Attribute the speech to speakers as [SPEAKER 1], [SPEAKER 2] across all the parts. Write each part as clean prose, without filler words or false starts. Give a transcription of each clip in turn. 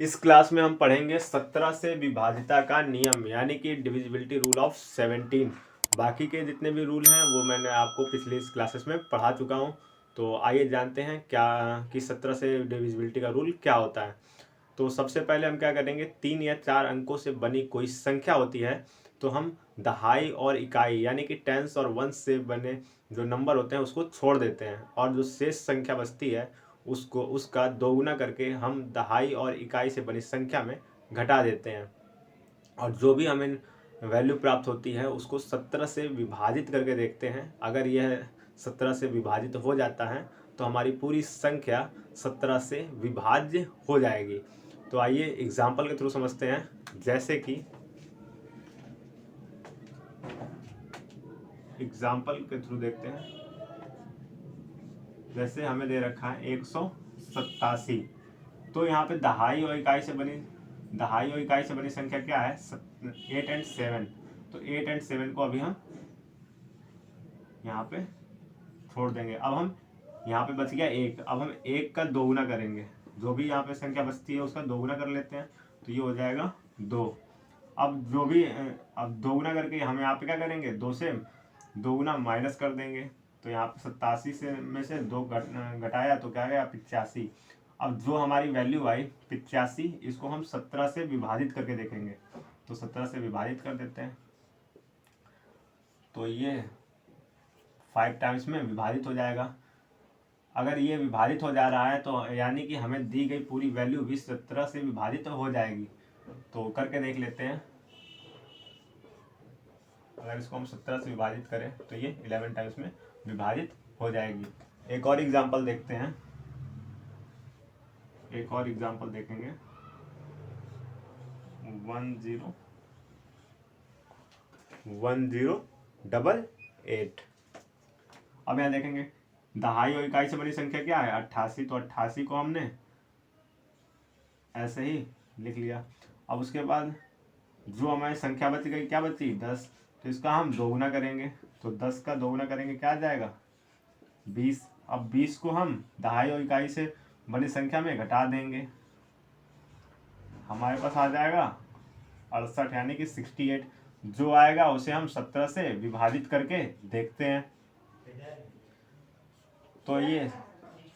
[SPEAKER 1] इस क्लास में हम पढ़ेंगे 17 से विभाजिता का नियम यानी कि डिविजिबिलिटी रूल ऑफ 17। बाकी के जितने भी रूल हैं वो मैंने आपको पिछली इस क्लासेस में पढ़ा चुका हूँ। तो आइए जानते हैं क्या कि 17 से डिविजिबिलिटी का रूल क्या होता है। तो सबसे पहले हम क्या करेंगे, 3 या 4 अंकों से बनी कोई संख्या होती है तो हम दहाई और इकाई यानी कि टेंस और वंस से बने जो नंबर होते हैं उसको छोड़ देते हैं और जो शेष संख्या बचती है उसको उसका दोगुना करके हम दहाई और इकाई से बनी संख्या में घटा देते हैं। और जो भी हमें वैल्यू प्राप्त होती है उसको 17 से विभाजित करके देखते हैं। अगर यह 17 से विभाजित हो जाता है तो हमारी पूरी संख्या 17 से विभाज्य हो जाएगी। तो आइए एग्जाम्पल के थ्रू समझते हैं। जैसे कि एग्जाम्पल के थ्रू देखते हैं। जैसे हमें दे रखा है 187, तो यहाँ पे दहाई और इकाई से बनी संख्या क्या है, 8 एंड 7। तो 8 एंड 7 को अभी हम यहाँ पे छोड़ देंगे। अब हम यहाँ पे बच गया 1, अब हम 1 का दोगुना करेंगे। जो भी यहाँ पे संख्या बचती है उसका दोगुना कर लेते हैं, तो ये हो जाएगा 2। अब जो भी अब दोगुना करके हम यहाँ पे क्या करेंगे, 2 से दोगुना माइनस कर देंगे। तो यहाँ पे 87 से में से 2 घटाया तो क्या गया 85। अब जो हमारी वैल्यू आई 85, इसको हम 17 से विभाजित करके देखेंगे। तो 17 से विभाजित कर देते हैं, तो ये 5 टाइम्स में विभाजित हो जाएगा। अगर ये विभाजित हो जा रहा है तो यानी कि हमें दी गई पूरी वैल्यू भी 17 से विभाजित हो जाएगी। तो करके देख लेते हैं। अगर इसको हम 17 से विभाजित करें तो ये 11 टाइम्स में विभाजित हो जाएगी। एक और एग्जांपल देखते हैं, एक और एग्जांपल देखेंगे। 1088। अब यहाँ देखेंगे दहाई और इकाई से बड़ी संख्या क्या है 88, तो 88 को हमने ऐसे ही लिख लिया। अब उसके बाद जो हमारी संख्या बच गई, क्या बची 10, तो इसका हम दोगुना करेंगे। तो 10 का दोगुना करेंगे क्या आ जाएगा 20। अब 20 को हम दहाई और इकाई से बड़ी संख्या में घटा देंगे, हमारे पास आ जाएगा 68 यानी कि 68। जो आएगा उसे हम 17 से विभाजित करके देखते हैं। तो ये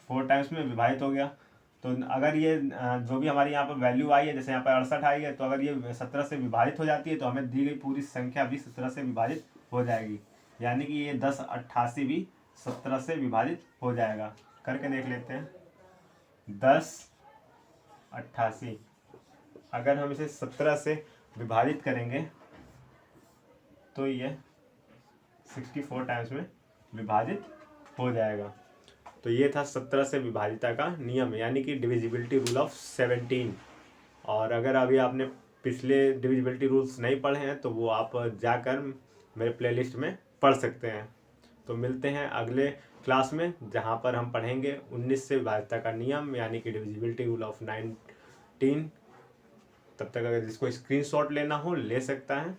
[SPEAKER 1] 4 टाइम्स में विभाजित हो गया। तो अगर ये जो भी हमारी यहाँ पर वैल्यू आई है, जैसे यहाँ पर 68 आई है, तो अगर ये 17 से विभाजित हो जाती है तो हमें दी गई पूरी संख्या भी 17 से विभाजित हो जाएगी। यानी कि ये 1088 भी 17 से विभाजित हो जाएगा। करके देख लेते हैं। 1088 अगर हम इसे 17 से विभाजित करेंगे तो ये 64 टाइम्स में विभाजित हो जाएगा। तो ये था 17 से विभाजिता का नियम यानी कि डिविजिबिलिटी रूल ऑफ 17। और अगर अभी आपने पिछले डिविजिबिलिटी रूल्स नहीं पढ़े हैं तो वो आप जाकर मेरे प्लेलिस्ट में पढ़ सकते हैं। तो मिलते हैं अगले क्लास में जहाँ पर हम पढ़ेंगे 19 से विभाजिता का नियम यानी कि डिविजिबिलिटी रूल ऑफ 19। तब तक अगर जिसको स्क्रीनशॉट लेना हो ले सकता है।